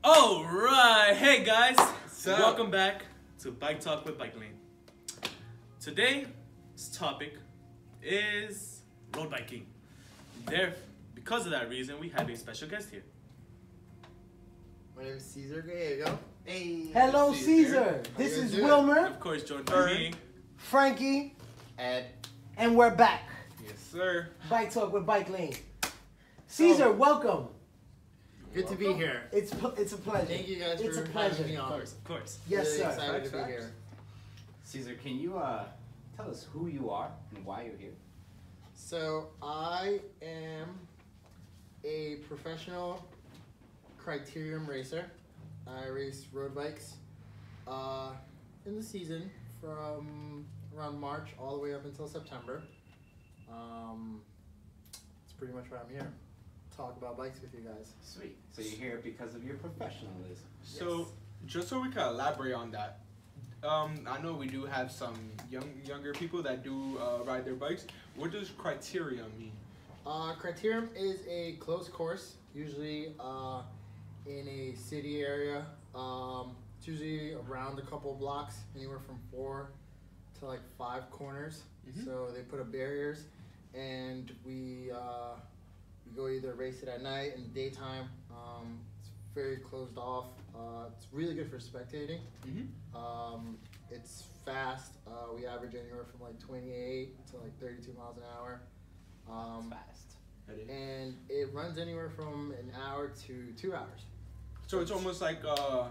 All right, hey guys, welcome back to Bike Talk with BikeLane. Today's topic is road biking. Because of that reason, we have a special guest here. My name is Cesar Gallego. Hey. Hello, Caesar. This is Wilmer, Of course, joined by me. Frankie, Ed. and we're back. Yes, sir. Bike Talk with BikeLane. Caesar, welcome. Good to be here. It's a pleasure. Thank you guys It's for a pleasure. having me Of on. course. Yes, really sir. excited to be here. Caesar, can you tell us who you are and why you're here? So I am a professional criterium racer. I race road bikes in the season from around March all the way up until September. That's pretty much why I'm here. Talk about bikes with you guys. Sweet. So you're here because of your professionalism. So, Yes. just so we can elaborate on that, I know we do have some younger people that do ride their bikes. What does criteria mean? Criterium is a closed course, usually in a city area. It's usually around a couple blocks, anywhere from 4 to like 5 corners. Mhm. So they put up barriers, and we go either race it at night in the daytime. It's very closed off. It's really good for spectating. Mm-hmm. It's fast. We average anywhere from like 28 to like 32 miles an hour. Fast. And it runs anywhere from an hour to 2 hours. So it's almost like a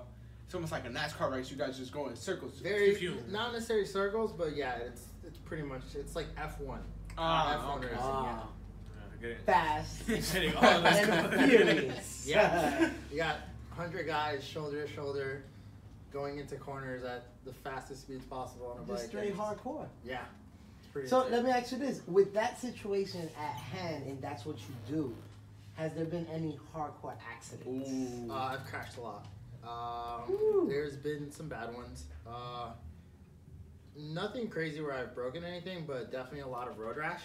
NASCAR race. You guys just go in circles. Very Few. not necessarily circles, but yeah, it's pretty much it's like F1. F1 okay. racing. Fast Getting all and this. furious. Yeah, you got 100 guys shoulder to shoulder, going into corners at the fastest speeds possible on a bike. Just straight hardcore. Yeah, it's pretty. So insane. let me ask you this: with that situation at hand, and that's what you do, has there been any hardcore accidents? Ooh. I've crashed a lot. Ooh. There's been some bad ones. Nothing crazy where I've broken anything, but definitely a lot of road rash.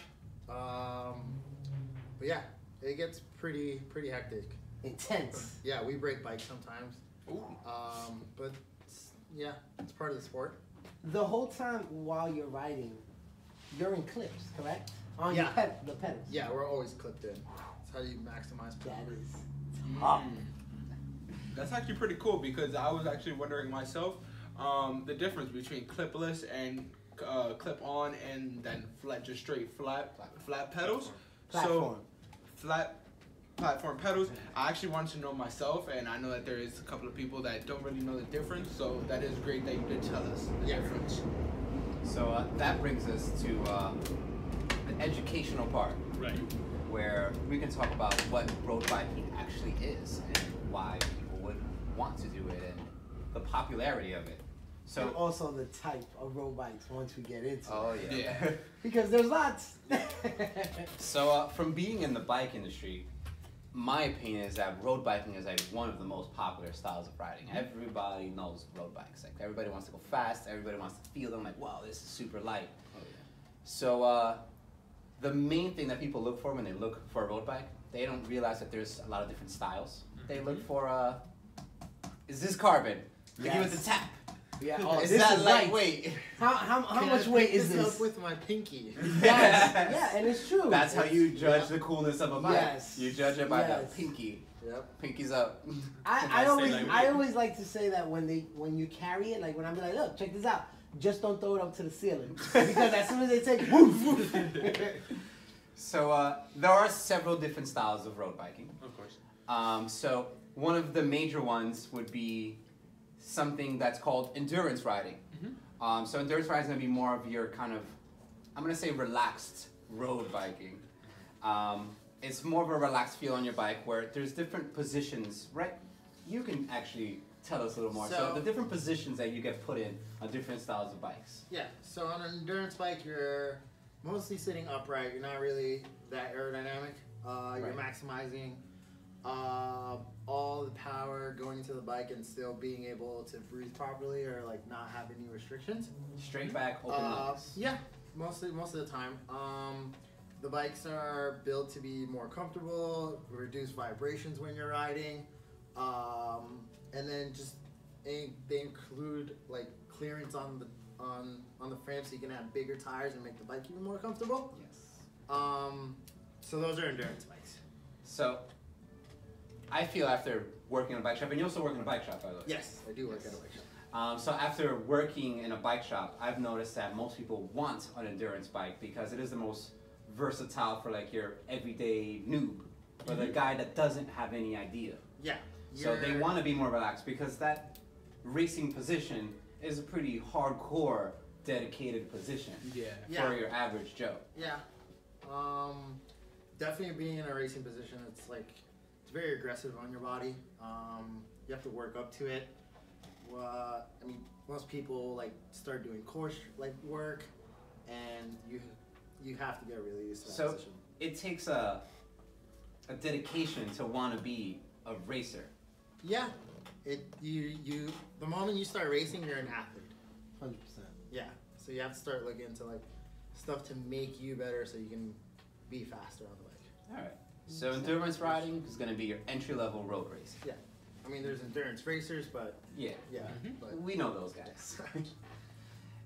But yeah, it gets pretty hectic. Intense. Yeah, we break bikes sometimes. Ooh. But yeah, it's part of the sport. The whole time while you're riding, you're in clips, correct? On Yeah. the pedals. Yeah, we're always clipped in. That's how you maximize power. That is Mm. tough. That's actually pretty cool because I was actually wondering myself the difference between clipless and clip-on and then just straight flat pedals. Platform. So flat platform pedals. I actually wanted to know myself, and I know that there is a couple of people that don't really know the difference. So that is great that you did tell us the difference. So that brings us to an educational part, Right. where we can talk about what road biking actually is and why people would want to do it and the popularity of it. So So, also the type of road bikes once we get into oh it. yeah. Because there's lots. So from being in the bike industry, my opinion is that road biking is like one of the most popular styles of riding. Everybody knows road bikes. Like everybody wants to go fast. Everybody wants to feel them. Like, wow, this is super light. Oh, yeah. So the main thing that people look for when they look for a road bike, they don't realize that there's a lot of different styles. They look for is this carbon? They give it the tap. Yeah. Oh, Is this that is light. lightweight? How Can much I weight pick is this this? up with my pinky? Yes. Yeah, and it's true. That's how It's- you judge yeah. the coolness of a bike. Yes. You judge it by Yes. the pinky. Yep. Pinky's up. I say always lightweight. like to say that when you carry it, like when I be like, look, check this out. Just don't throw it up to the ceiling because as soon as they take, woof, woof. So there are several different styles of road biking. Of course. So one of the major ones would be something that's called endurance riding. So endurance riding is going to be more of your kind of, I'm going to say relaxed road biking. It's more of a relaxed feel on your bike where there's different positions, right? You can actually tell us a little more. So the different positions that you get put in on different styles of bikes. Yeah, so on an endurance bike, you're mostly sitting upright. You're not really that aerodynamic. You're maximizing all the power going into the bike and still being able to breathe properly or like not have any restrictions. Straight back, open legs. Yeah, most of the time. The bikes are built to be more comfortable, reduce vibrations when you're riding. and then just they include like clearance on the frame so you can have bigger tires and make the bike even more comfortable. Yes. So those are endurance bikes. So, I feel after working in a bike shop, and you also work in a bike shop, by the way. Yes, I do work at a bike shop. So after working in a bike shop, I've noticed that most people want an endurance bike because it is the most versatile for like your everyday noob or the guy that doesn't have any idea. Yeah. So they want to be more relaxed because that racing position is a pretty hardcore, dedicated position for your average Joe. Yeah. Definitely being in a racing position, it's like, it's very aggressive on your body. You have to work up to it. I mean, most people like start doing course like work, and you have to get really used to that position. It takes a dedication to want to be a racer. Yeah. The moment you start racing, you're an athlete. 100%. Yeah. So you have to start looking into like stuff to make you better, so you can be faster on the bike. All right. So endurance riding is going to be your entry-level road racing. Yeah. I mean, there's endurance racers, but Yeah. but We know those guys.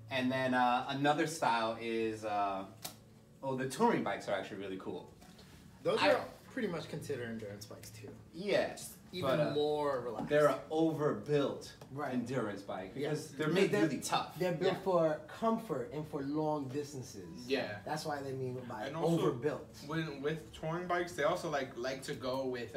And then another style is, the touring bikes are actually really cool. those are pretty much considered endurance bikes too. Yeah. Even more relaxed. They're an overbuilt endurance bike because they're made really tough. They're built for comfort and for long distances. Yeah. That's why they mean by And also, overbuilt. with touring bikes, they also like to go with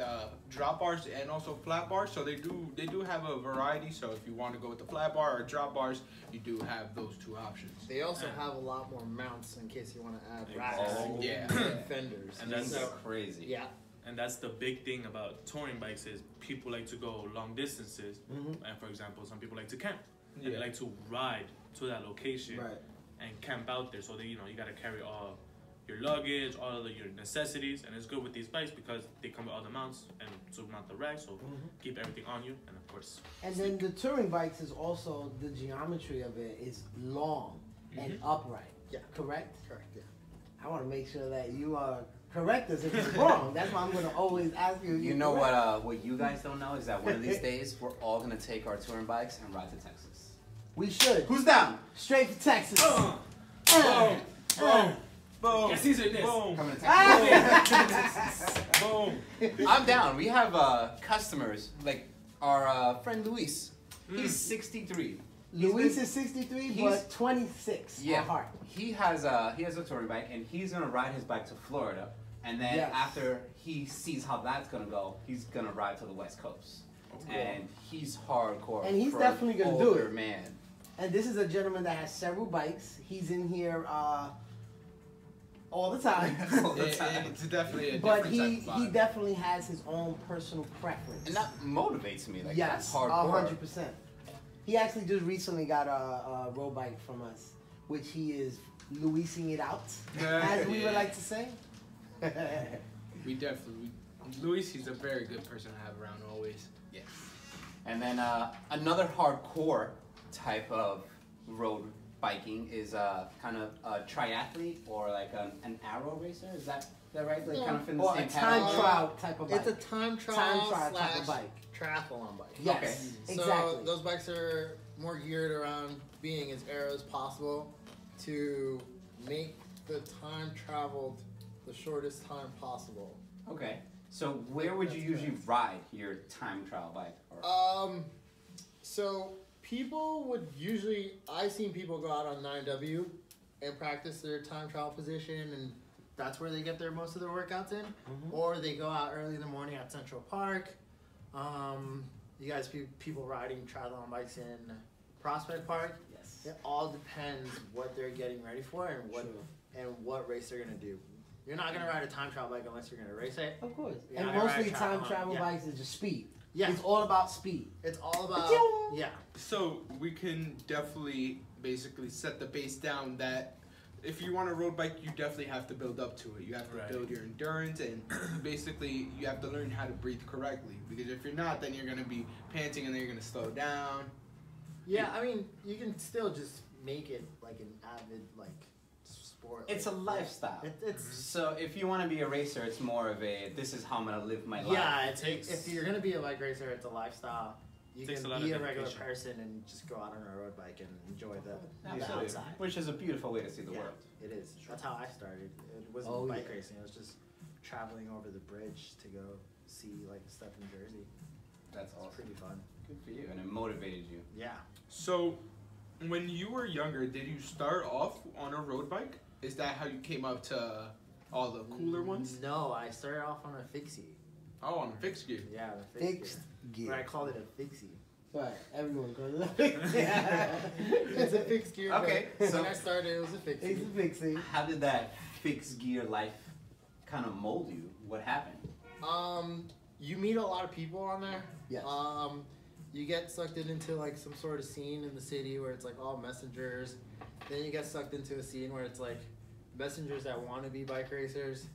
drop bars and also flat bars. So they do have a variety. So if you want to go with the flat bar or drop bars, you do have those two options. They also have a lot more mounts in case you want to add racks yeah. and fenders. And that's crazy. Yeah. And that's the big thing about touring bikes is people like to go long distances. And for example, some people like to camp. And they like to ride to that location and camp out there. So they, you got to carry all your luggage, all of your necessities. And it's good with these bikes because they come with all the mounts and to mount the rack. So keep everything on you. And of course. And then the touring bikes is also, the geometry of it is long and upright. Yeah. Correct? Correct, yeah. I want to make sure that you are correct us if it's wrong. That's why I'm going to always ask you. You know what you guys don't know is that one of these days we're all gonna take our touring bikes and ride to Texas. We should. Who's down? Straight to Texas. Boom! Boom! Yeah, Caesar, this. Boom! Coming to Texas. Boom! I'm down. We have customers like our friend Luis. He's 63. Luis is 63, but 26 at heart. He has a touring bike, and he's gonna ride his bike to Florida, and then after he sees how that's gonna go, he's gonna ride to the West Coast. And he's hardcore. And he's for definitely an gonna do older it. man. And this is a gentleman that has several bikes. He's in here all the time. It's definitely a But different type of vibe. he definitely has his own personal preference. And that motivates me. Like Yes, that's hardcore. 100%. He actually just recently got a road bike from us, which he is Luising it out, as we would like to say. We definitely, Luis, he's a very good person to have around always. Yes. And then another hardcore type of road biking is kind of a triathlete or like an arrow racer. Is that right? Like kind of in the Or same a time category? trial type of bike. It's a time trial type of bike. triathlon bike. Yes, Okay. exactly. So those bikes are more geared around being as aero as possible to make the time traveled the shortest time possible. Okay. So where would you usually ride your time trial bike? Or? So people would usually, I've seen people go out on 9W and practice their time trial position, and that's where they get most of their workouts in. Or they go out early in the morning at Central Park. You guys, people riding triathlon bikes in Prospect Park. Yes. It all depends what they're getting ready for and what race they're gonna do. You're not gonna ride a time trial bike unless you're gonna race it. Of course. You're And not gonna mostly ride a time triathlon. travel bikes is just speed. Yeah. It's all about speed. It's all about Achoo! So we can definitely basically set the base down that if you want a road bike, you definitely have to build up to it. You have to build your endurance, and basically you have to learn how to breathe correctly. Because if you're not, then you're gonna be panting, and then you're gonna slow down. Yeah, I mean, you can still just make it like an avid sport. It's a lifestyle. It's So if you want to be a racer, it's more of a this is how I'm gonna live my life. yeah. If you're gonna be a bike racer, it's a lifestyle. you Takes a can lot be of a regular dedication. person and just go out on a road bike and enjoy the Absolutely. outside. Which is a beautiful way to see the Yeah, world. it is. That's how I started. It wasn't Oh, bike yeah. racing. It was just traveling over the bridge to go see like stuff in Jersey. That's It's awesome. pretty fun. Good for you, and it motivated you. Yeah. So, when you were younger, did you start off on a road bike? Is that how you came up to all the cooler ones? No, I started off on a fixie. Oh, on fixed gear. Yeah, the fixed Fixed gear. gear. But I called it a fixie. Right, everyone goes to the fixie. It's a fixed gear. Okay, but so- when I started, it was a fixed It's gear. a fixie. How did that fixed gear life kind of mold you? What happened? You meet a lot of people on there. Yes. You get sucked into like some sort of scene in the city where it's like all messengers. Then you get sucked into a scene where it's like messengers that want to be bike racers,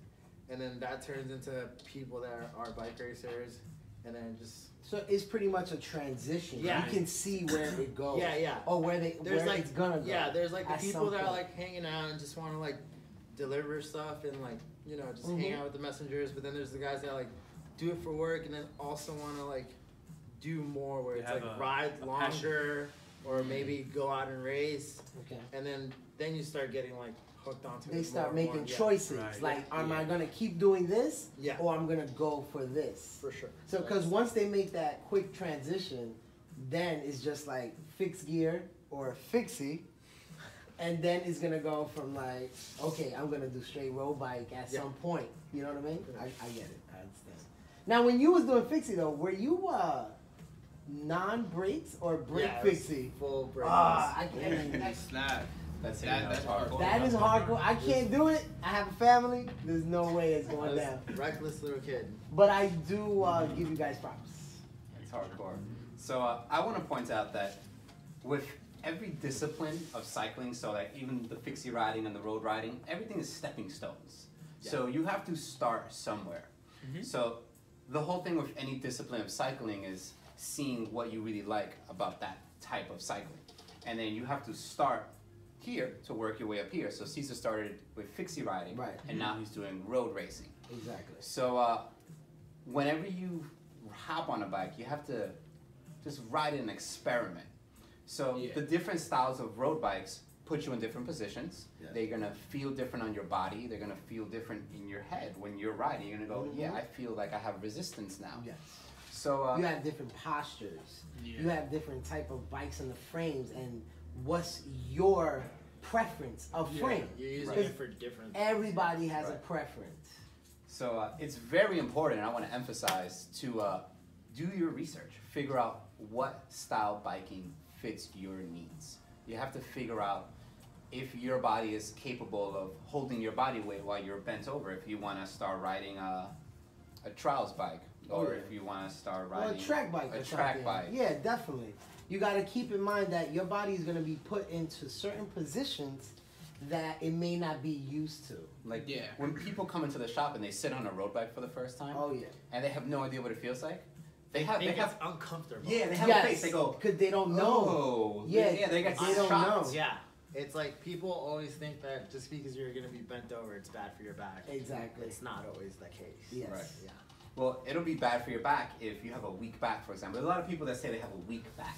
and then that turns into people that are bike racers, and then just So it's pretty much a transition. Yeah. You can see where it goes. yeah. Or where There's where like it's gonna go. yeah, there's like the at people some that are point. like hanging out and just want to like deliver stuff and like just hang Mhm. out with the messengers. But then there's the guys that like do it for work and then also want to like do more where They it's have like a ride passion. longer or maybe go out and race. Okay. And then you start getting like hooked onto They it start more making and more. choices. Right. Like, am I Yeah. gonna keep doing this? Yeah. Or I'm gonna go for this. For sure. So, because once they make that quick transition, then it's just like fixed gear or fixie, and then it's gonna go from like, okay, I'm gonna do straight road bike at Yeah. some point. You know what I mean? I get it. I understand. Now, when you was doing fixie though, were you non-brakes or brake Yeah, it was fixie? full break. I can't. Snap. That's That's hardcore. That is hardcore. I can't do it. I have a family. There's no way it's I going was down. a reckless little kid. But I do give you guys props. It's hardcore. So I want to point out that with every discipline of cycling, so like even the fixie riding and the road riding, everything is stepping stones. So you have to start somewhere. So the whole thing with any discipline of cycling is seeing what you really like about that type of cycling. And then you have to start here to work your way up here. So Caesar started with fixie riding, Right. and now he's doing road racing. Exactly. So whenever you hop on a bike, you have to just ride an experiment. So Yeah. the different styles of road bikes put you in different positions. Yeah. They're gonna feel different on your body. They're gonna feel different in your head when you're riding. You're gonna go, yeah, I feel like I have resistance now. Yes. So You have different postures. Yeah. You have different type of bikes in the frames, and what's your preference of frame? You're using Right. it for different. Everybody has a Right. preference. So it's very important, and I want to emphasize, to do your research. Figure out what style biking fits your needs. You have to figure out if your body is capable of holding your body weight while you're bent over. If you want to start riding a trials bike, or Oh, yeah. if you want to start Or riding a track bike. a or track something. bike. Yeah, definitely. You got to keep in mind that your body is going to be put into certain positions that it may not be used to. Like Yeah. when people come into the shop and they sit on a road bike for the first time, Oh yeah. and they have no idea what it feels like, they I have think it's uncomfortable. yeah, they have a face. They go, because they don't know. oh, Yeah, they got they don't shocked. know. Yeah. It's like people always think that just because you're gonna be bent over, it's bad for your back. Exactly. It's not always the case. Yes. Right. Yeah. Well, it'll be bad for your back if you have a weak back, for example. There's a lot of people that say they have a weak back.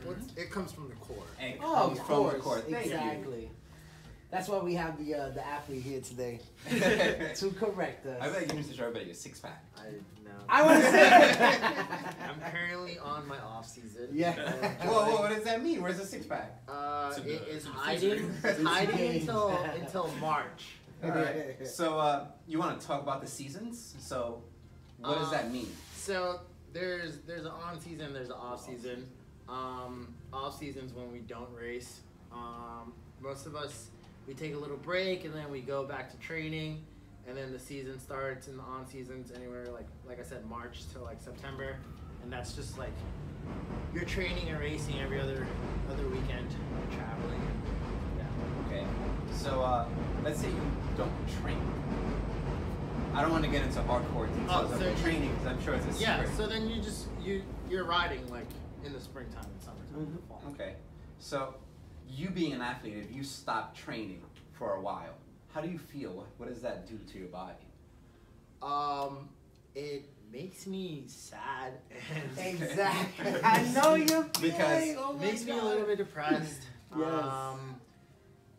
Well, it comes from the core. And it Oh, comes of from course. the core. Thank Exactly. That's why we have the athlete here today you. to correct us. I bet you need to show everybody your six pack. I know. I want to say. I'm currently on my off season. Yeah. Whoa, what does that mean? Where's the six pack? It is to the hiding. freezer. It's hiding Games. until March. All right. So you want to talk about the seasons? So what does that mean? So there's an on season, there's an off season. Off season's when we don't race. Most of us, we take a little break and then we go back to training, and then the season starts in the on seasons anywhere like I said, March to like September, and that's just like you're training and racing every other weekend, traveling. Yeah. Okay. So let's say you don't train. I don't want to get into hardcore details of so your you- training because I'm sure it's a secret. Yeah. So then you're riding like in the springtime and summertime. and fall. Okay. So you being an athlete, if you stop training for a while, how do you feel? What does that do to your body? It makes me sad and Exactly. I know you're Because- feeling. Oh my makes me a God. little bit depressed. Yes.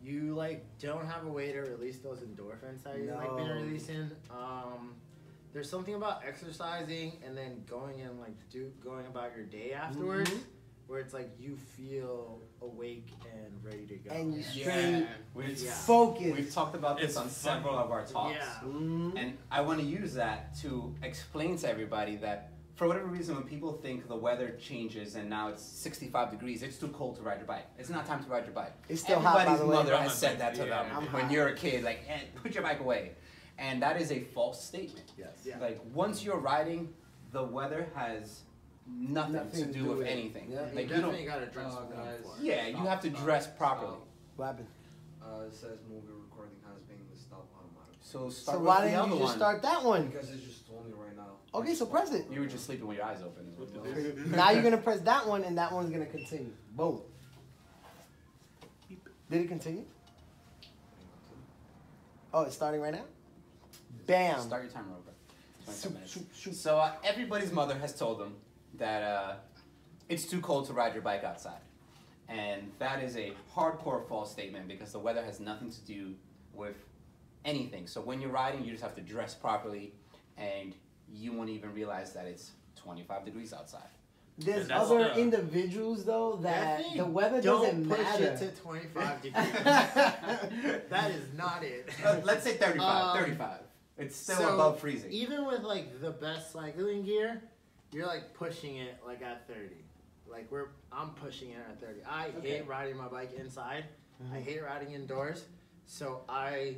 You like don't have a way to release those endorphins that you've like been No. releasing. There's something about exercising and then going and like going about your day afterwards, where it's like you feel awake and ready to go. And you Yeah. straight We've, Yeah. focus. we've talked about this It's on funny. several of our talks. Yeah. And I want to use that to explain to everybody that for whatever reason, when people think the weather changes and now it's 65 degrees, it's too cold to ride your bike. It's not time to ride your bike. It's still hot, by Everybody's the way. mother I'm has a said that bike, to yeah. them I'm when hot. you're a kid, like, put your bike away. And that is a false statement. Yes. Yeah. Like, once you're riding, the weather has nothing to do with anything. Yeah. Like, You you don't, definitely gotta dress Oh, warm guys. for it. yeah, you have to dress properly. What happened? It says movie recording has been stopped automatically. So So start why with the didn't other you just one. start that one? Because it just told me right now. Okay, so press it. You were just sleeping with your eyes open. Is what it was. Now you're gonna press that one, and that one's gonna continue. Boom. Did it continue? Oh, it's starting right now. Bam. Start your timer over. 25 Shoot, minutes. shoot, shoot. So everybody's mother has told them that it's too cold to ride your bike outside. And that is a hardcore false statement because the weather has nothing to do with anything. So when you're riding, you just have to dress properly and you won't even realize that it's 25 degrees outside. There's And that's other the- individuals though that Definitely the weather don't doesn't push matter. it to 25 degrees. That is not it. Let's say 35, Um, 35. It's still so above freezing. Even with like the best cycling gear, you're like pushing it like at 30. Like I'm pushing it at 30. I hate riding my bike inside. I hate riding indoors. So I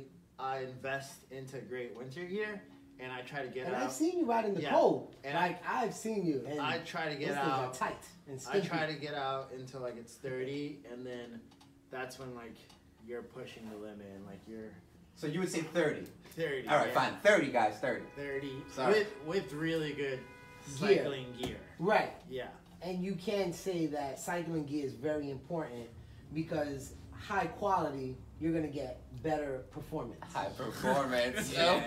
invest into great winter gear and I try to get And out. I've seen you ride in the Yeah. cold. And Like I've seen you. And I try to those get things are out. tight and I sticky. try to get out until like it's 30 and then that's when like you're pushing the limit and like you're So you would say 30. 30. All right, yeah. fine. 30, guys, 30. 30 Sorry. with really good Gear. cycling gear. Right. Yeah. And you can say that cycling gear is very important because high quality, you're gonna get better performance. High performance. Yeah.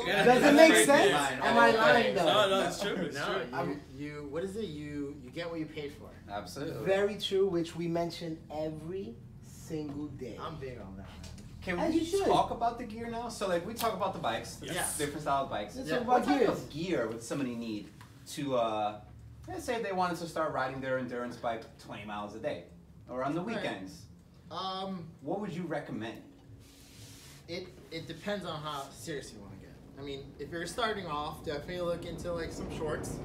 Yeah. Does it make That's sense? Fine. Am I lying though? No, it's true. It's No, true. you what is it? You get what you paid for. Absolutely. Very true, which we mention every single day. I'm big on that, man. Can As we you should. talk about the gear now? So, like, we talk about the bikes, the Yeah. different style of bikes. Let's Yeah. talk What about type gears. of gear would somebody need to, let's say they wanted to start riding their endurance bike 20 miles a day, or on the Right. weekends? What would you recommend? It depends on how serious you want to get. I mean, if you're starting off, definitely look into like some shorts.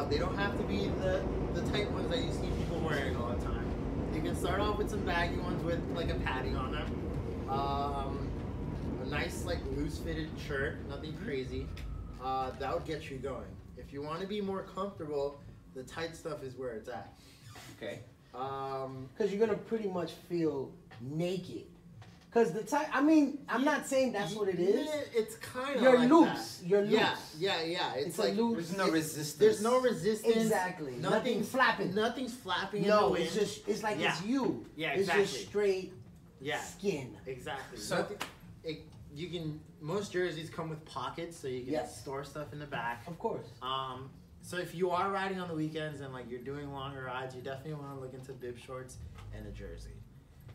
They don't have to be the tight ones that you see people wearing all the time. You can start off with some baggy ones with like a padding on them. A nice like loose fitted shirt, nothing crazy. That would get you going. If you want to be more comfortable, the tight stuff is where it's at. Okay. Because you're gonna pretty much feel naked. Because the tight, I mean, I'm not saying that's what it is. Yeah, it's kind of You're like loose. that. You're Yeah, loose. yeah. It's like a loose. There's no resistance. There's no resistance. Exactly. Nothing's flapping. Nothing's flapping in the No, wind. it's just, it's like Yeah. it's you. Yeah, It's exactly. just straight Yeah, skin. exactly. So- Nothing, you can. Most jerseys come with pockets, so you can Yes. store stuff in the back. Of course. So if you are riding on the weekends and like you're doing longer rides, you definitely want to look into bib shorts and a jersey.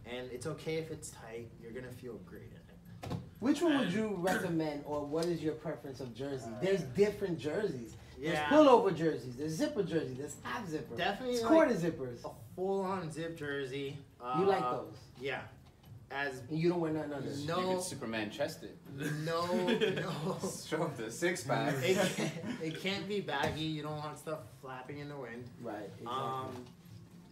And it's okay if it's tight. You're gonna feel great in it. Which one would you recommend, or what is your preference of jersey? There's different jerseys. There's Yeah. pullover jerseys. There's zipper jerseys. There's half zipper. Definitely It's like quarter zippers. a full-on zip jersey. You like those? Yeah. As And you don't wear nothing under. You no, could Superman chest it. no. Show off the six pack. It can't be baggy. You don't want stuff flapping in the wind. Right. Exactly.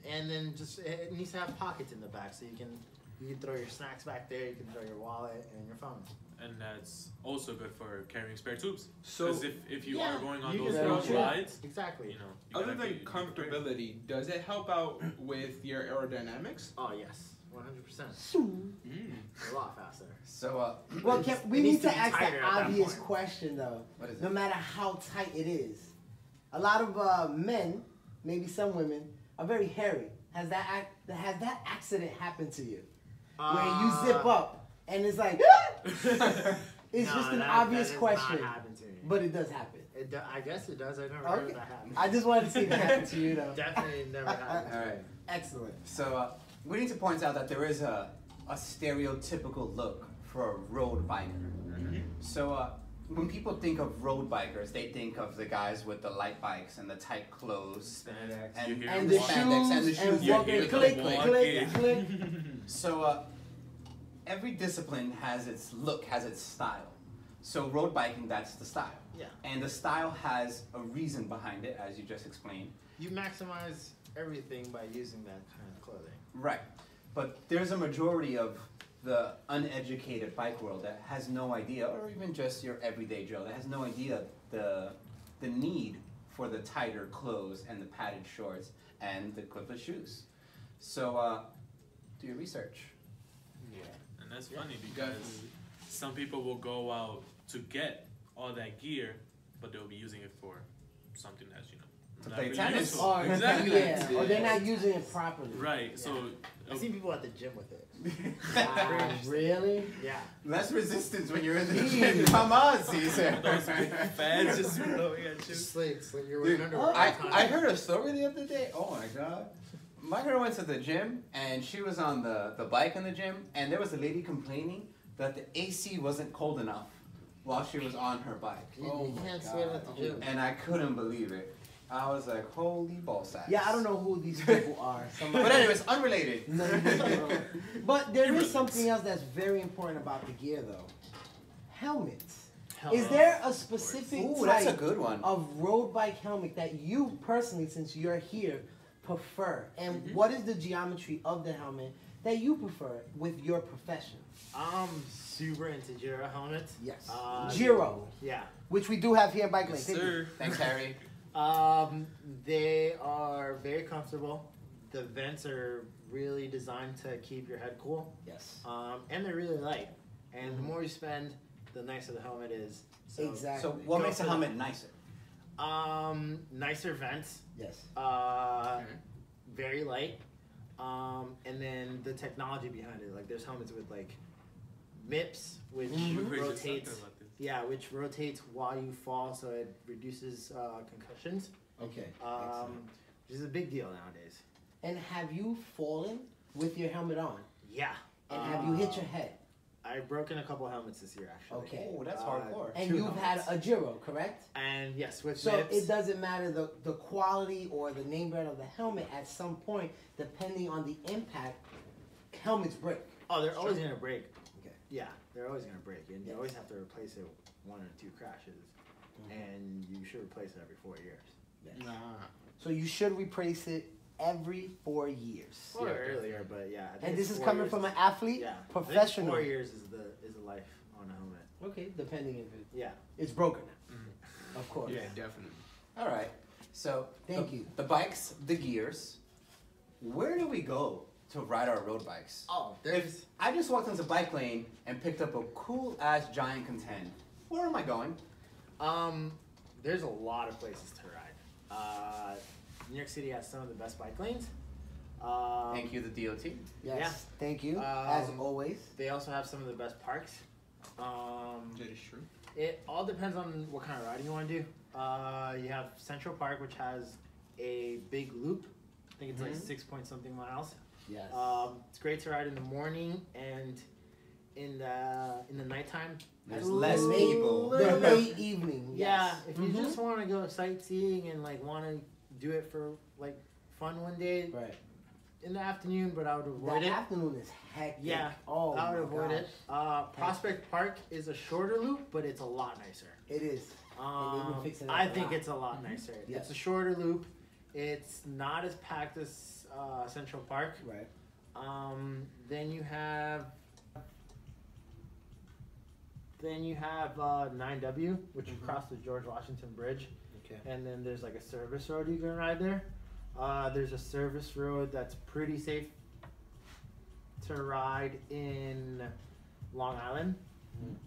And then just it needs to have pockets in the back so you can throw your snacks back there. You can throw your wallet and your phone. And that's also good for carrying spare tubes. So, Because if you Yeah, are going on you those can long throw- rides, Exactly. you know, you other gotta than be prepared. comfortability, does it help out with your aerodynamics? Oh yes, 100%. Mm. A lot faster. So, Well, we it needs need to to be ask tighter the at that obvious point. question though. what is No it? matter how tight it is, a lot of men, maybe some women, are very hairy. Has that accident happened to you? Where you zip up and it's like, it's No, just an that obvious has question, Not happened to me. but it does happen. I guess it does. I never heard Okay. of that happen. I just wanted to see if it happened to you though. Definitely never happened. All right. Excellent. So we need to point out that there is a stereotypical look for a road biker. So when people think of road bikers, they think of the guys with the light bikes and the tight clothes You and, hear And the the spandex and the shoes and shoes. You walking, hear click, them click, walking. click. So every discipline has its look, has its style. So road biking, that's the style. Yeah. And the style has a reason behind it, as you just explained. You maximize everything by using that kind of clothing. Right. But there's a majority of the uneducated bike world that has no idea, or even just your everyday Joe, that has no idea the need for the tighter clothes and the padded shorts and the clipless shoes. So do your research. Yeah, and that's funny because some people will go out to get all that gear, but they'll be using it for something that's, you know, To not play really tennis. useful. Or, Exactly. yeah, or they're not using it properly. Right. So I've seen people at the gym with it. Wow, really? Yeah. Less resistance when you're in the gym. Come on, Caesar. those big fans just blowing at you. Just like you're Dude, wearing underwear. I, all the time. I heard a story the other day. Oh my god. My girl went to the gym and she was on the bike in the gym and there was a lady complaining that the AC wasn't cold enough while she was on her bike. You can't sweat at the gym. And I couldn't believe it. I was like, holy ball sacks. Yeah, I don't know who these people are. But anyways, unrelated. No, but there is something else that's very important about the gear, though. Helmets. Is there a specific Ooh, that's a type good one. of road bike helmet that you personally, since you're here, prefer? And what is the geometry of the helmet that you prefer with your profession? I'm super into Giro helmets. Yes. Giro. Giro, Yeah. which we do have here in BikeLane. Yes, Thank you. sir. Thanks, Harry. They are very comfortable. The vents are really designed to keep your head cool. Yes. And they're really light. And the more you spend, the nicer the helmet is. So, Exactly. So what Go makes a for helmet nicer? Nicer vents. Yes. Very light. And then the technology behind it. Like there's helmets with like MIPS, which We were just rotates. talking about this. Yeah, which rotates while you fall, so it reduces concussions. Okay. Which is a big deal nowadays. And have you fallen with your helmet on? Yeah. And have you hit your head? I've broken a couple helmets this year, actually. Okay. Oh, that's hardcore. And Two you've had helmets. a Giro, correct? And yes, with So MIPS. it doesn't matter the quality or the name brand of the helmet. At some point, depending on the impact, helmets break. Oh, they're always gonna break. Okay. Yeah, they're always gonna break, and you Yes. always have to replace it 1 or 2 crashes, and you should replace it every 4 years. Yes. So you should replace it every 4 years. Or earlier, but yeah. I think And this it's is 4 coming years. from an athlete, Yeah, I think professional. 4 years is the life on a helmet. Okay, depending if Yeah. it's broken. Of course. Yeah, definitely. All right. So Thank you. The bikes, the gears. Where do we go to ride our road bikes? Oh, If I just walked into BikeLane and picked up a cool ass giant contend, where am I going? There's a lot of places to ride. New York City has some of the best bike lanes. Thank you, the DOT. Yes. Yeah. Thank you. As always. They also have some of the best parks. That is true. It all depends on what kind of riding you want to do. You have Central Park, which has a big loop. I think it's like 6 point something miles. Yes. It's great to ride in the morning and in the nighttime. There's A less little- people. The late evening. Yeah, Yes. if you just want to go sightseeing and like want to do it for like fun one day Right. in the afternoon, but I would avoid The it. afternoon is hectic. Yeah, Oh I would my avoid gosh. it. Prospect Park is a shorter loop, but it's a lot nicer. It is. And they've been fixing it up I a think lot. it's a lot nicer. Yes. It's a shorter loop. It's not as packed as Central Park. Right. Then you have 9W, which you cross the George Washington Bridge, Okay. and then there's like a service road you can ride there. There's a service road that's pretty safe to ride in Long Island,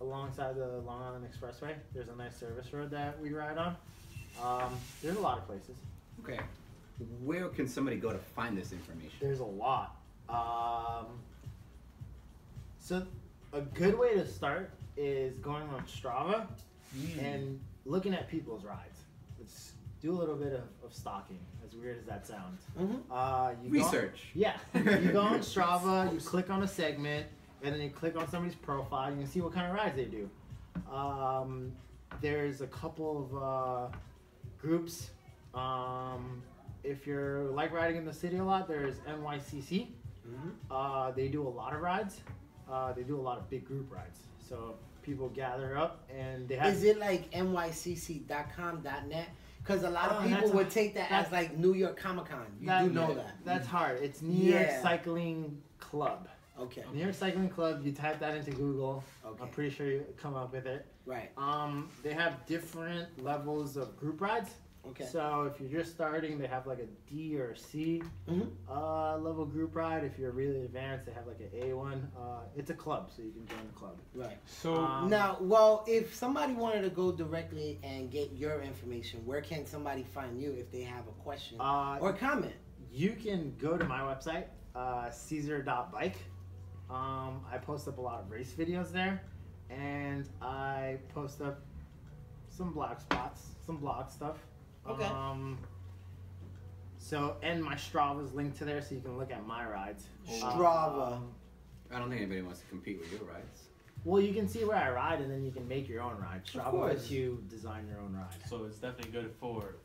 alongside the Long Island Expressway. There's a nice service road that we ride on. There's a lot of places. Okay. Where can somebody go to find this information? There's a lot. So a good way to start is going on Strava and looking at people's rides. Let's do a little bit of stalking, as weird as that sounds. Mm-hmm. Research. You go on Strava, you click on a segment, and then you click on somebody's profile. You can see what kind of rides they do. There's a couple of groups. If you're like riding in the city a lot, there's NYCC. They do a lot of rides. They do a lot of big group rides. So people gather up and they have. Is it like nycc.com.net? Because a lot of people that's would take that as like New York Comic Con. You do know that. That's hard. It's New York Cycling Club. Okay. New York Cycling Club. You type that into Google. Okay. I'm pretty sure you come up with it. Right. They have different levels of group rides. Okay. So if you're just starting, they have like a D or a C level group ride. If you're really advanced, they have like an A one. It's a club, so you can join the club. Right. So now, well, if somebody wanted to go directly and get your information, where can somebody find you if they have a question or comment? You can go to my website, Caesar.bike. I post up a lot of race videos there, and I post up some blog spots, some blog stuff. Okay. So, and my Strava is linked to there, so you can look at my rides. Strava. I don't think anybody wants to compete with your rides. Well, you can see where I ride, and then you can make your own ride. Strava course. lets you design your own ride. So it's definitely good for,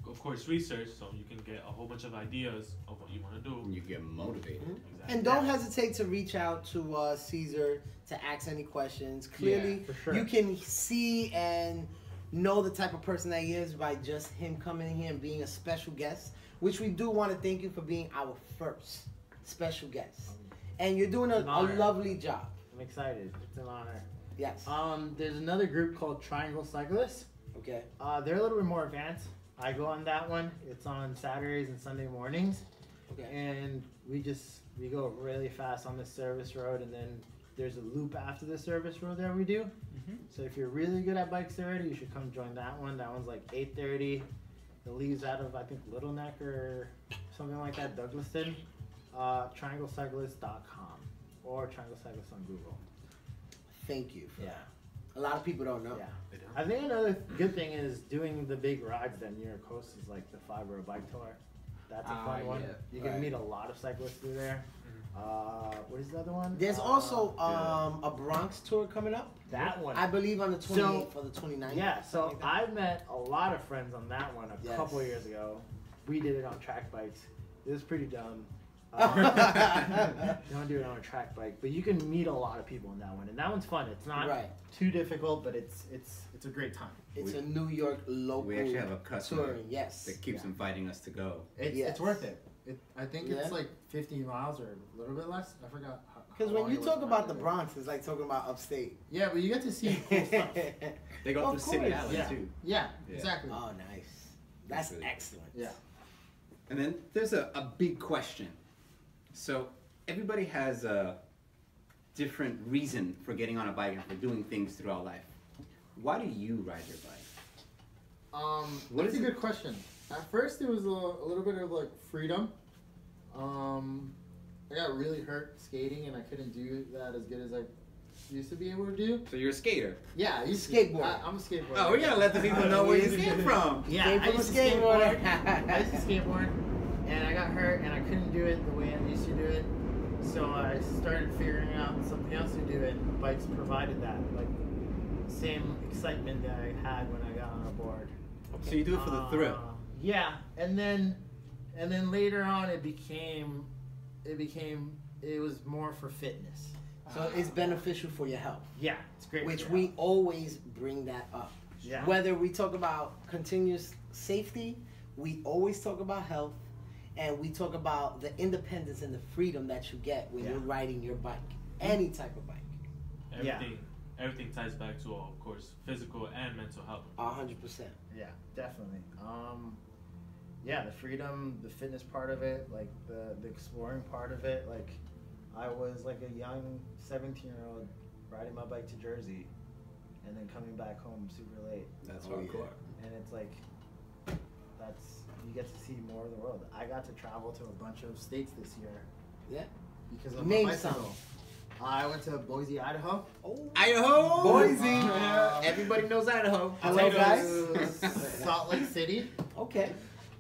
of course, research. So you can get a whole bunch of ideas of what you want to do. And you get motivated. Exactly. And don't hesitate to reach out to Caesar to ask any questions. Clearly, for sure. you can see and know the type of person that he is by just him coming in here and being a special guest, which we do want to thank you for being our first special guest. And you're doing a lovely job. I'm excited. It's an honor. Yes. There's another group called Triangle Cyclists. Okay. They're a little bit more advanced. I go on that one. It's on Saturdays and Sunday mornings. Okay. And we go really fast on the service road, and then there's a loop after the service road that we do. So if you're really good at bikes already, you should come join that one. That one's like 8:30. It leaves out of, I think, Little Neck or something like that, Douglaston. TriangleCyclist.com or Triangle Cyclist on Google. Thank you for that. A lot of people don't know. Yeah. I think another good thing is doing the big rides that New York hosts is like the 5-Row Bike Tour. That's a fun one. Yeah. You can meet a lot of cyclists through there. What is the other one? There's also a Bronx tour coming up. that one. I believe on the 28th or the 29th. Yeah, so something like I met a lot of friends on that one a couple of years ago. We did it on track bikes. It was pretty dumb. You don't do it on a track bike, but you can meet a lot of people on that one, and that one's fun. It's not too difficult, but it's a great time. It's a New York local. We actually have a customer touring. Yes. that keeps inviting us to go. It's worth it. I think it's like 15 miles or a little bit less. I forgot. Because when you talk about the Bronx, it's like talking about upstate. Yeah, but you get to see cool stuff. They go Of through City course. Island too. Yeah, exactly. Oh, nice. That's really excellent. Yeah. And then there's a big question. So everybody has a different reason for getting on a bike and for doing things throughout life. Why do you ride your bike? That's a good question. At first, it was a little bit of like freedom. I got really hurt skating, and I couldn't do that as good as I used to be able to do. So you're a skater. Yeah, I used Skateboard. I'm a skateboarder. Oh, we gotta let the people know where you came from. Yeah, Came I from a used to skateboard. I used to skateboard, and I got hurt, and I couldn't do it the way I used to do it. So I started figuring out something else to do, and bikes provided that, like same excitement that I had when I got on a board. So you do it for the thrill. Yeah, and then later on it was more for fitness. So it's beneficial for your health. Yeah, it's great. Which for we health. always bring that up. Yeah. Whether we talk about continuous safety, we always talk about health, and we talk about the independence and the freedom that you get when you're riding your bike, any type of bike. Everything ties back to, of course, physical and mental health. 100%. Yeah, definitely. Yeah, the freedom, the fitness part of it, like the exploring part of it. Like, I was like a young 17-year-old riding my bike to Jersey, and then coming back home super late. That's hardcore. And it's like, you get to see more of the world. I got to travel to a bunch of states this year. Yeah. Because of Name my bicycle. I went to Boise, Idaho. Idaho! Boise. Everybody knows Idaho. I Hello, went guys. to Salt Lake City. Okay.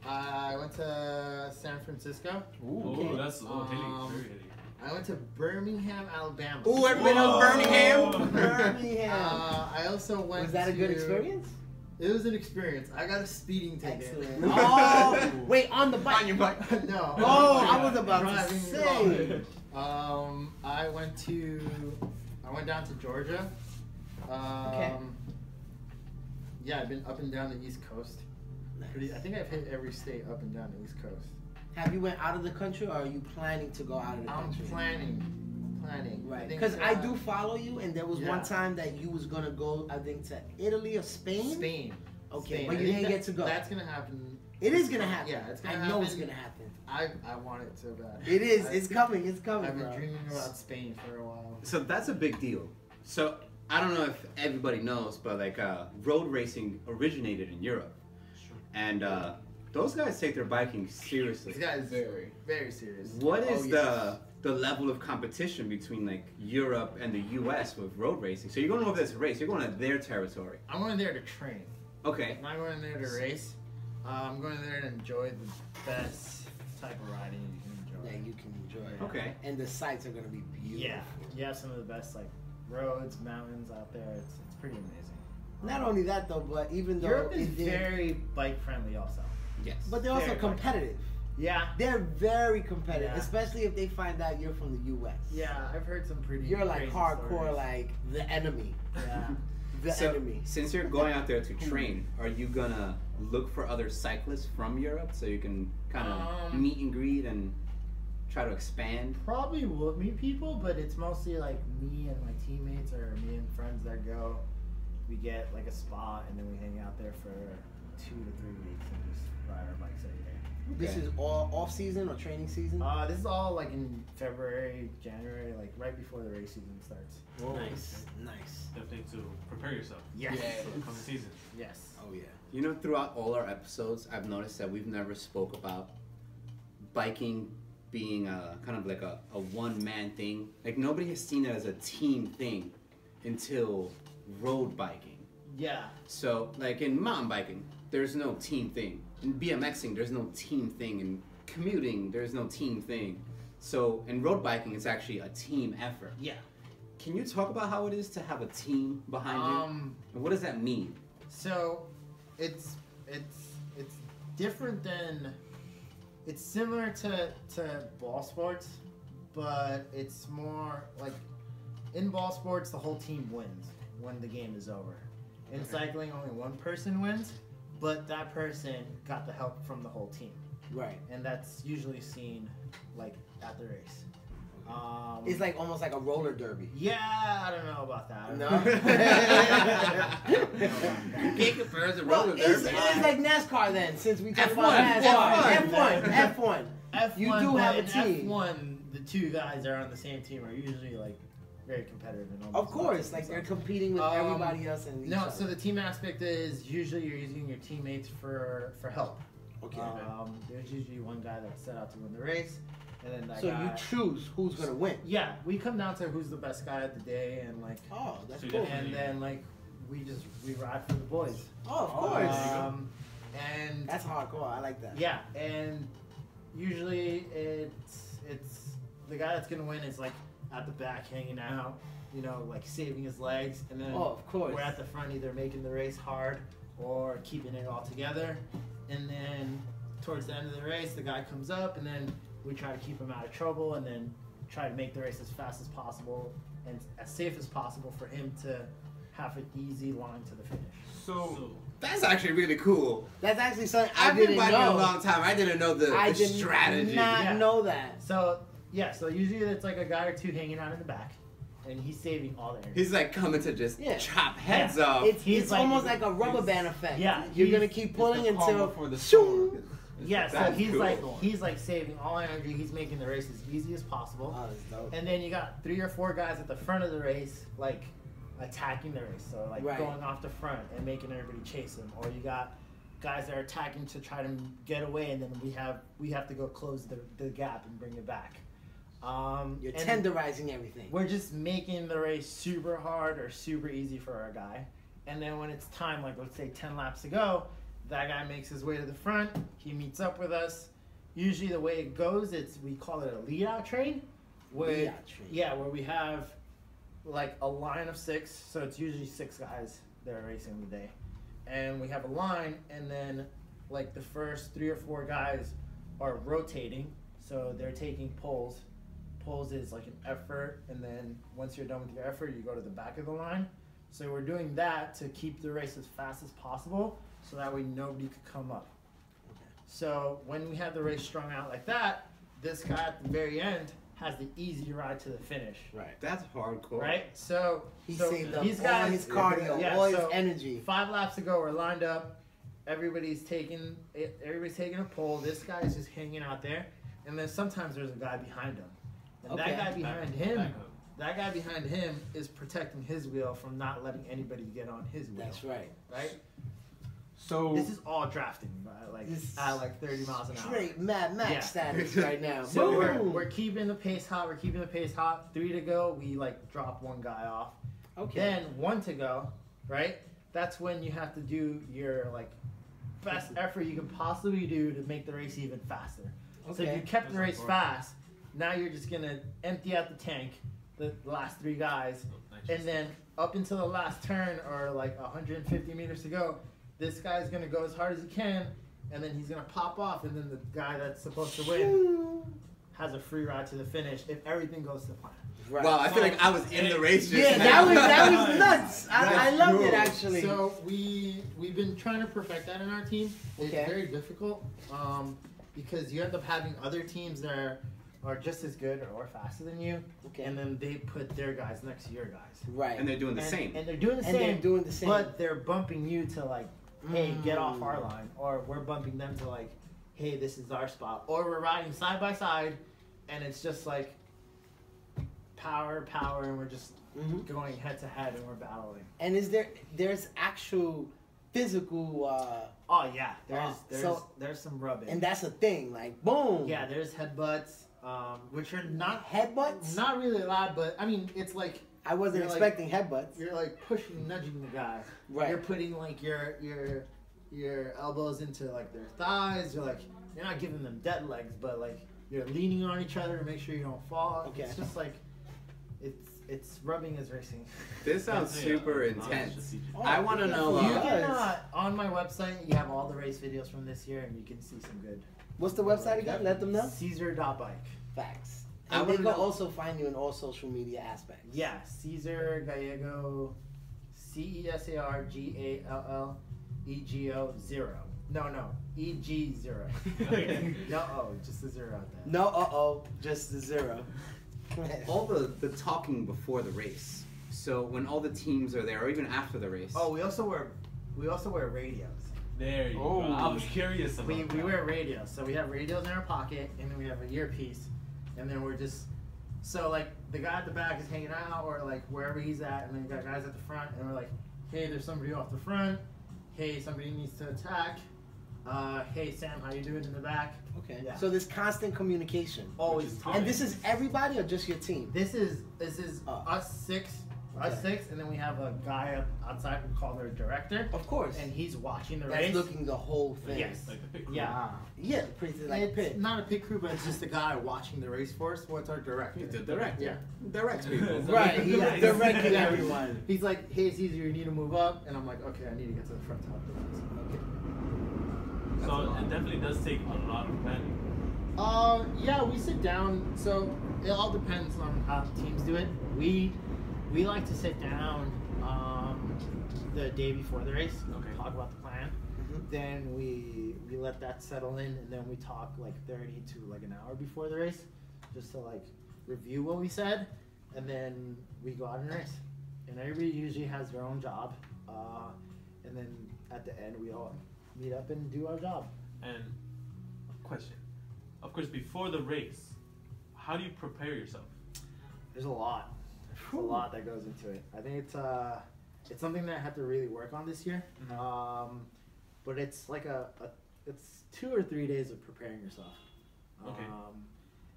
I went to San Francisco. Oh, that's hilly. Um, Very hilly. I went to Birmingham, Alabama. Ooh, everybody knows Birmingham. Birmingham. I also went. Was that a good to- experience? It was an experience. I got a speeding ticket. Excellent. Oh, wait, on the bike. On your bike. No. Oh, I was about to Driving say. I went down to Georgia. Okay. Yeah, I've been up and down the East Coast. I think I've hit every state up and down the East Coast. Have you went out of the country, or are you planning to go out of the I'm country? planning. Right, think, because I do follow you, and there was yeah. one time that you was gonna go, I think, to Italy or Spain. Spain. Okay, Spain. but I you think didn't get to go. That's gonna happen. It is gonna happen. Yeah, it's gonna I happen. know it's gonna happen. I want it so bad. It is. I- It's coming. It's coming, I've been bro. dreaming about Spain for a while. So that's a big deal. So I don't know if everybody knows, but like road racing originated in Europe, and those guys take their biking seriously. This guy is very, very serious. What is yes. the level of competition between like Europe and the U.S. with road racing? So you're going over this race, you're going to their territory. I'm going there to train. Okay. I'm not going there to race. I'm going there to enjoy the best type of riding you can enjoy. That you can enjoy. Okay. And the sights are gonna be beautiful. Yeah, you have some of the best like roads, mountains out there. It's pretty amazing. Not only that though, but even though Europe is it did- very bike friendly also. Yes. but they're also very competitive. Yeah, They're very competitive, Yeah. especially if they find out you're from the U.S. yeah, I've heard some pretty. You're like crazy hardcore, stories. like the enemy. Yeah. The So enemy. since you're going out there to train, are you gonna look for other cyclists from Europe so you can kind of meet and greet and try to expand? Probably will meet people, but it's mostly like me and my teammates or me and friends that go. We get like a spot and then we hang out there for 2 to 3 weeks and just ride our bikes every day. This is all off season or training season. This is all like in February, January, like right before the race season starts. Nice, nice. Definitely to prepare yourself Yes. for the coming season. Yes. Oh yeah. You know, throughout all our episodes, I've noticed that we've never spoke about biking being a kind of like a one-man thing. Like nobody has seen it as a team thing until road biking. Yeah. So like in mountain biking, there's no team thing. In BMXing, there's no team thing. In commuting, there's no team thing. So in road biking, it's actually a team effort. Yeah. Can you talk about how it is to have a team behind you? And what does that mean? So it's different than it's similar to ball sports, but it's more like in ball sports the whole team wins when the game is over. In cycling only one person wins, but that person got the help from the whole team. Right. And that's usually seen like at the race. It's like almost like a roller derby. Yeah, I don't know about that. You can't compare it to Well, roller it's derby. like NASCAR then, since we talk F1, about NASCAR. F1. F1. F1, You do but have a in team. F1, the two guys that are on the same team are usually like very competitive. In almost Of course, all like teams. they're competing with everybody else and No, so the team aspect is usually you're using your teammates for help. Okay. There's usually one guy that's set out to win the race, and then that So guy. you choose who's gonna win. Yeah, we come down to who's the best guy of the day, and like, Oh, that's So you cool. definitely- and then like we ride for the boys. Oh, of course. And That's hardcore. I like that. yeah, and usually it's the guy that's gonna win is like at the back hanging out, you know, like saving his legs, and then Oh, of course. we're at the front either making the race hard or keeping it all together. And then towards the end of the race, the guy comes up, and then we try to keep him out of trouble, and then try to make the race as fast as possible and as safe as possible for him to have an easy line to the finish. So That's actually really cool. That's actually something I I've been didn't biking know. a long time. I didn't know the I did strategy. not Yeah. know that. So yeah, so usually it's like a guy or two hanging out in the back, and he's saving all the energy. He's like coming to just Yeah. chop heads Yeah. off. He's It's like- almost like a rubber band effect. Yeah, You're he's- gonna keep pulling It's the calm until before the Shoo! storm. Yeah, so That's he's cool. like saving all energy. He's making the race as easy as possible. Oh, that's dope. And then you got 3 or 4 guys at the front of the race, like attacking the race, so like Right. going off the front and making everybody chase him. Or you got guys that are attacking to try to get away, and then we have to go close the gap and bring it back. You're and tenderizing everything. we're just making the race super hard or super easy for our guy. And then when it's time, like let's say 10 laps to go, that guy makes his way to the front. He meets up with us. Usually the way it goes, we call it a lead out train. Where we have like a line of 6. So it's usually 6 guys that are racing the day. And we have a line, and then like the first 3 or 4 guys are rotating. So they're taking poles. Poles is like an effort, and then once you're done with your effort, you go to the back of the line. So we're doing that to keep the race as fast as possible, so that way nobody could come up. Okay. So when we have the race strung out like that, this guy at the very end has the easy ride to the finish. Right. That's hardcore. Right? So He so saved up these all guys, his cardio, all his energy. 5 laps to go, we're lined up. Everybody's taking a pole. This guy is just hanging out there, and then sometimes there's a guy behind him, and Okay. that guy behind him is protecting his wheel from not letting anybody get on his wheel. That's right. Right. So This is all drafting, at like 30 miles an hour. Straight Mad Max Yeah. status right now. So Boom. we're keeping the pace hot. 3 to go. We like drop one guy off. Okay. Then 1 to go. Right. That's when you have to do your like best effort you can possibly do to make the race even faster. So if Okay. you kept the race fast, now you're just gonna empty out the tank, the last 3 guys, and then up until the last turn or like 150 meters to go, this guy's gonna go as hard as he can, and then he's gonna pop off, and then the guy that's supposed to win has a free ride to the finish if everything goes to plan. Right. Wow, I feel like I was in the race just Yeah, now. that was nuts. I loved it actually. So we've been trying to perfect that in our team. It's Okay. very difficult because you end up having other teams that are just as good or faster than you, Okay. and then they put their guys next to your guys. Right. And they're doing the and, same. And they're doing the And same. they're doing the same. But they're bumping you to like, hey, get off our line, or we're bumping them to like, hey, this is our spot, or we're riding side by side, and it's just like power, and we're just going head to head and we're battling. And there's actual physical Oh yeah, so- there's some rubbing. and that's a thing, like boom. Yeah, there's headbutts, which are not Headbutts? not really loud, but I mean it's like I wasn't You're like- expecting headbutts. you're like pushing, nudging the guy. Right. You're putting like your elbows into like their thighs. You're not giving them dead legs, but like you're leaning on each other to make sure you don't fall. Okay. It's just like it's rubbing is racing. This sounds That's super it. intense. Oh, I want to know. You Yes. can on my website you have all the race videos from this year, and you can see some good. What's the website again? Let them know. Caesar.bike. Facts. I And they wanna can know- also find you in all social media aspects. Yeah, Caesar Gallego, CESARGALLEGO 0. No, EG 0. No, just a 0 out there. No, just the 0. All the talking before the race. So when all the teams are there, or even after the race. Oh, we also wear radios. There you go. I was curious about We that. wear radios, so we have radios in our pocket, and then we have an earpiece, and then we're just so like the guy at the back is hanging out, or like wherever he's at, and then you got guys at the front, and we're like, hey, there's somebody off the front. Hey, somebody needs to attack. Hey Sam, how you doing in the back? Okay. Yeah. So there's constant communication. Always is talking. And this is everybody or just your team? This is Oh. us 6, Okay. and then we have a guy outside we call their director, Of course. and he's watching the That's race. looking the whole thing. Yes. Like the pit crew. Yeah. Yeah, pretty like It's pit. not a pit crew, but it's just a guy watching the race for us. What's our director? He's the director. Yeah. Directs people. Right, he's Right. directing everyone. He's like, hey, it's easier, you need to move up. And I'm like, okay, I need to get to the front top of the race. So it definitely does take a lot of planning. Yeah, we sit down. So it all depends on how the teams do it. We like to sit down the day before the race. Okay. Talk about the plan. Mhm. Then we let that settle in, and then we talk like 30 to like an hour before the race, just to like review what we said, and then we go out and race. And everybody usually has their own job, and then at the end we all meet up and do our job. And a question. Of course, before the race, how do you prepare yourself? There's a lot. There's a lot that goes into it. I think it's something that I had to really work on this year. But it's like it's 2 or 3 days of preparing yourself. Okay.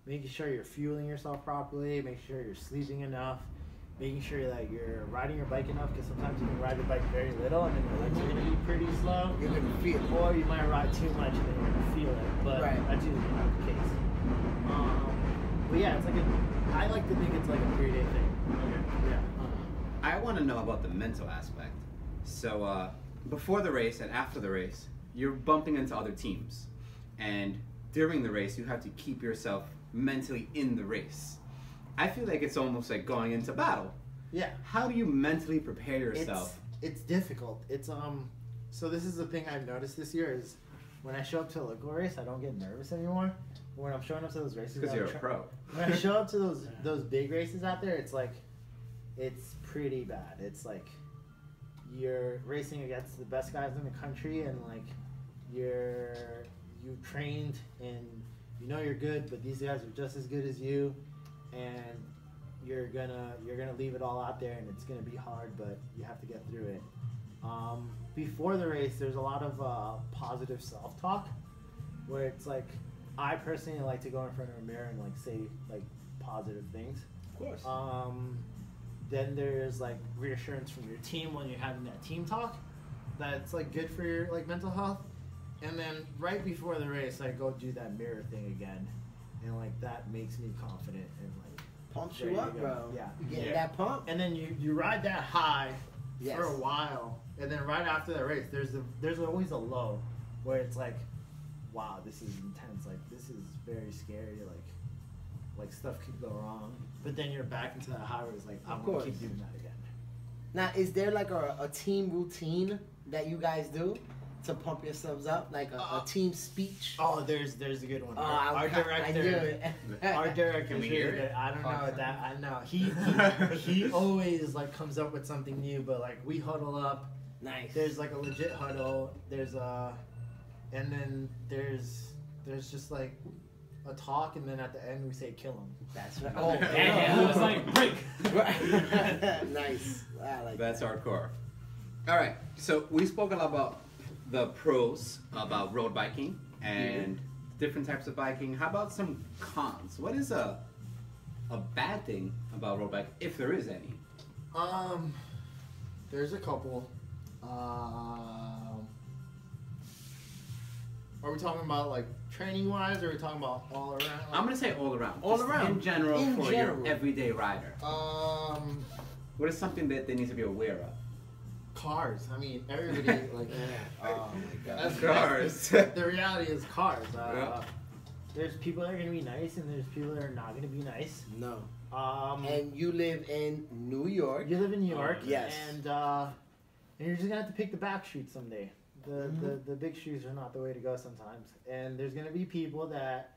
making sure you're fueling yourself properly, making sure you're sleeping enough, making sure that you're riding your bike enough, because sometimes you can ride your bike very little and then your legs are going to be pretty slow. You're going to feel it. Or you might ride too much and then you're going to feel it, but that's usually not the case. But yeah, it's like I like to think it's like a 3-day thing. Okay. Yeah. I want to know about the mental aspect. So before the race and after the race, you're bumping into other teams. And during the race, you have to keep yourself mentally in the race. I feel like it's almost like going into battle. Yeah. How do you mentally prepare yourself? It's difficult. It's so this is the thing I've noticed this year is when I show up to a local race, I don't get nervous anymore. When I'm showing up to those races, Because you're a pro. When I show up to those big races out there, it's like it's pretty bad. It's like you're racing against the best guys in the country, and like you've trained and you know you're good, but these guys are just as good as you, and you're gonna leave it all out there, and it's gonna be hard, but you have to get through it. Before the race, there's a lot of positive self-talk, where it's like I personally like to go in front of a mirror and like say like positive things. Of course. Then there's like reassurance from your team when you're having that team talk. That's like good for your like mental health. And then right before the race, I go do that mirror thing again, and like that makes me confident and like Pumps there you up, go. bro. Yeah. You getting that pump? And then you ride that high Yes. for a while, and then right after that race, there's always a low where it's like, wow, this is intense. Like this is very scary. Like stuff could go wrong. But then you're back into that high where it's like, I'm gonna keep doing that again. Now, is there like a team routine that you guys do to pump yourselves up, like a team speech? Oh, there's a good one. Oh, Our director, our director. Can we hear it? I don't know that. I know he always like comes up with something new. But like we huddle up. Nice. There's like a legit huddle. And then there's just like a talk, and then at the end we say kill him. That's right. Oh, Yeah, it's like break. Nice. I like That's that. hardcore. All right, so we spoke a lot about the pros about road biking and different types of biking. How about some cons? What is a bad thing about road bike, if there is any? There's a couple. Are we talking about like training wise, or are we talking about all around? Like, I'm gonna say all around. All Just around. In general, In for general. your everyday rider. What is something that they need to be aware of? cars. I mean, everybody like. Oh my god. That's Cars. The reality is cars. Yeah. There's people that are gonna be nice, and there's people that are not gonna be nice. No. And And you live in New York. you live in New York. Yes. And you're just gonna have to pick the back street someday. The big streets are not the way to go sometimes. And there's gonna be people that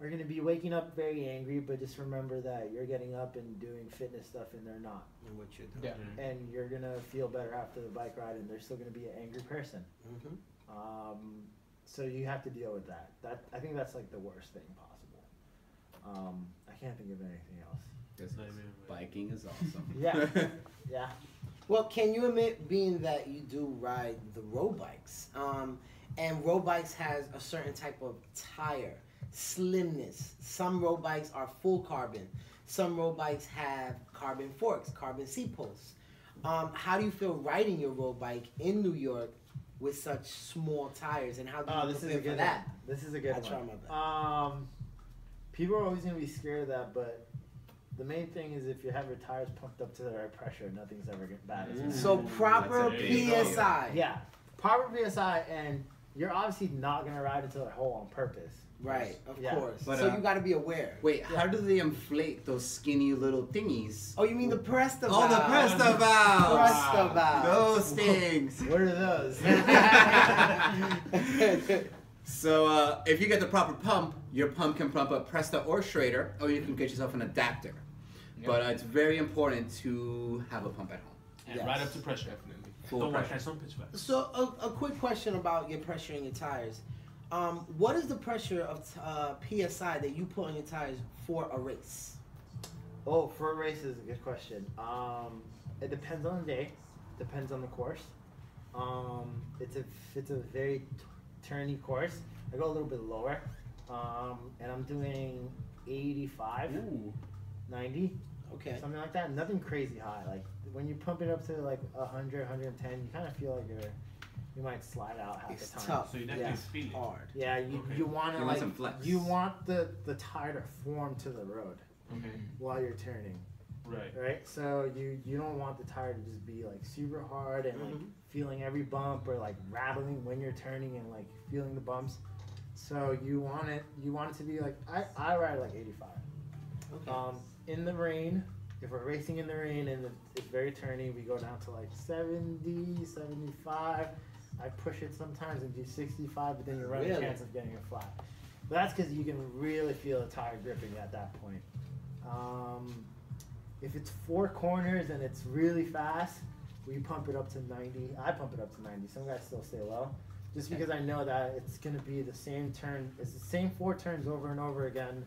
are gonna be waking up very angry, but just remember that you're getting up and doing fitness stuff, and they're not. And what you're doing. Yeah. And you're gonna feel better after the bike ride, and they're still gonna be an angry person. Mm-hmm. So you have to deal with that. I think that's like the worst thing possible. I can't think of anything else. This biking is awesome. Yeah. Yeah. Well, can you admit, being that you do ride the road bikes, and road bikes has a certain type of tire, slimness. Some road bikes are full carbon. Some road bikes have carbon forks, carbon seat posts. How do you feel riding your road bike in New York with such small tires, and how do you This is prepare a for good that? one. This is a good I try one. my best. People are always gonna be scared of that, but the main thing is if you have your tires pumped up to the right pressure, nothing's ever bad. So proper That's a big PSI. Yeah, proper PSI, and you're obviously not gonna ride into a hole on purpose. Right, of Yeah. course. But, So you got to be aware. Wait, how do they inflate those skinny little thingies? Oh, you mean the Presta Oh, the valve. Presta valves! Presta valve. Those things! What are those? So if you get the proper pump, your pump can pump up Presta or Schrader, or you can get yourself an adapter. Yep. But it's very important to have a pump at home. And Yes. right up to pressure. Definitely. Full Don't want pressure. to catch some pitch back. So a quick question about your pressure in your tires. What is the pressure of PSI that you put on your tires for a race? Oh, for a race is a good question. It depends on the day, depends on the course. If it's a very turny course, I go a little bit lower. and I'm doing 85, 90, Okay. something like that. Nothing crazy high. Like when you pump it up to like 100, 110, you kind of feel like you might slide out half It's the time. tough. So you definitely Yeah. speed. Hard. Yeah, you want to You want like some flex. you want the tire to form to the road Okay. while you're turning, Right. right? So you don't want the tire to just be like super hard and like feeling every bump or like rattling when you're turning and like feeling the bumps. So you want it to be like I ride like 85. Okay. In the rain, if we're racing in the rain and it's very turny, we go down to like 70, 75. I push it sometimes and do 65, but then you run a Really? chance of getting it flat. But that's because you can really feel the tire gripping at that point. If it's 4 corners and it's really fast, we pump it up to 90. I pump it up to 90. Some guys still stay low. Just because I know that it's going to be the same turn. It's the same 4 turns over and over again.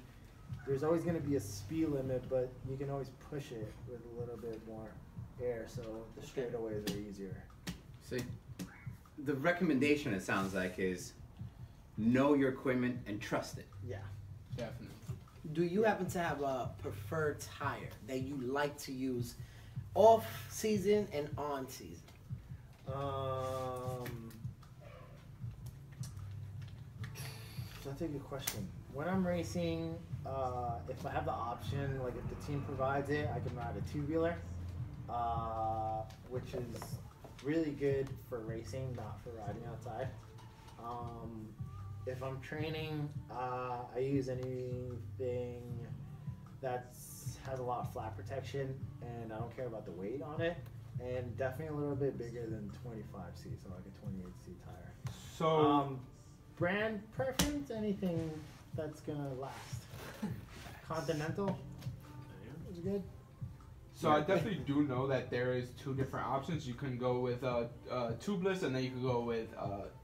There's always going to be a speed limit, but you can always push it with a little bit more air, so the straightaways are easier. So the recommendation, it sounds like, is know your equipment and trust it. Yeah. Definitely. Do you happen to have a preferred tire that you like to use off season and on season? That's a good question. When I'm racing, if I have the option, like if the team provides it, I can ride a tubular, which is really good for racing, not for riding outside. If I'm training, I use anything that has a lot of flat protection, and I don't care about the weight on it, and definitely a little bit bigger than 25C, so like a 28C tire. So Brand preference, anything that's gonna last. Continental is good. So I definitely do know that there is 2 different options. You can go with tubeless, and then you can go with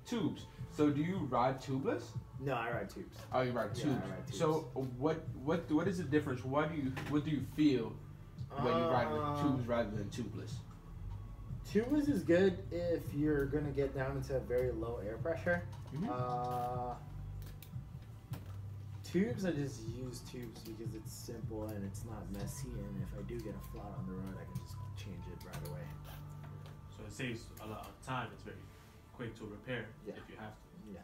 tubes. So do you ride tubeless? No, I ride tubes. Oh, you ride Yeah, tubes. I ride tubes. So what is the difference? What do you feel when you ride with tubes rather than tubeless? Tubeless is good if you're gonna get down into very low air pressure. Tubes, I just use tubes because it's simple and it's not messy, and if I do get a flat on the road, I can just change it right away. So it saves a lot of time. It's very quick to repair Yeah. if you have to. Yeah.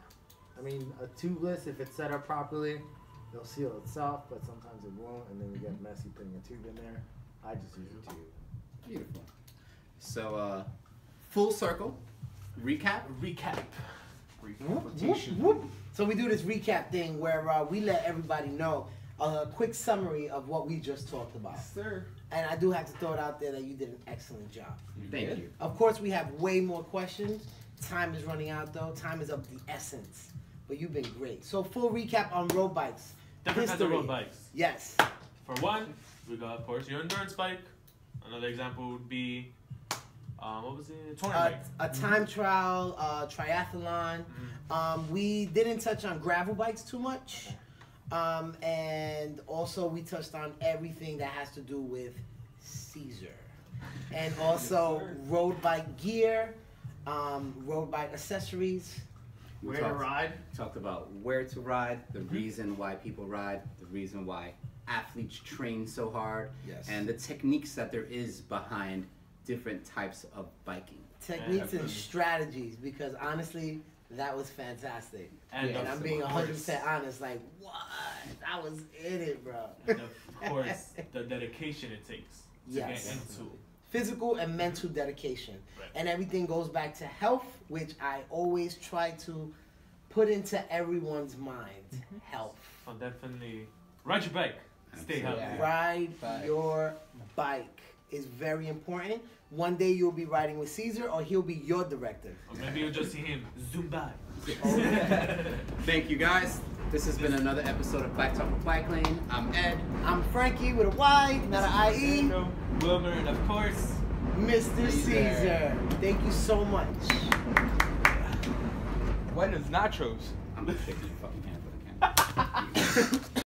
I mean, a tubeless, if it's set up properly, it'll seal itself, but sometimes it won't, and then you get messy putting a tube in there. I just use a tube. Beautiful. So, full circle, recap. So we do this recap thing where we let everybody know a quick summary of what we just talked about. Sir. And I do have to throw it out there that you did an excellent job. Thank you. Of course, we have way more questions. Time is running out though. Time is of the essence. But you've been great. So full recap on road bikes. Different kinds of History. road bikes. Yes. For one, we got, of course, your endurance bike. Another example would be, what was it? Touring bike. A time trial, triathlon. We didn't touch on gravel bikes too much. And also we touched on everything that has to do with Caesar. And also road bike gear, road bike accessories. We talked about where to ride, the reason why people ride, the reason why athletes train so hard, Yes. and the techniques that there is behind different types of biking. Techniques and strategies, because honestly, that was fantastic. And And I'm being 100% honest, like, what? I was in it, bro. And of course, the dedication it takes to Yes. get into. Physical and mental dedication. Right. And everything goes back to health, which I always try to put into everyone's mind. Health. So definitely ride your bike. Stay healthy. Yeah. Ride Bike. your bike is very important. One day you'll be riding with Caesar, or he'll be your director. Or maybe you'll just see him zoom by. Thank you guys. This has been another episode of Bike Talk with BikeLane. I'm Ed. I'm Frankie with a Y, not an IE. Wilmer, and of course, Mr. Caesar. Thank you so much. When is nachos? I'm gonna shake your fucking hand, but I can't.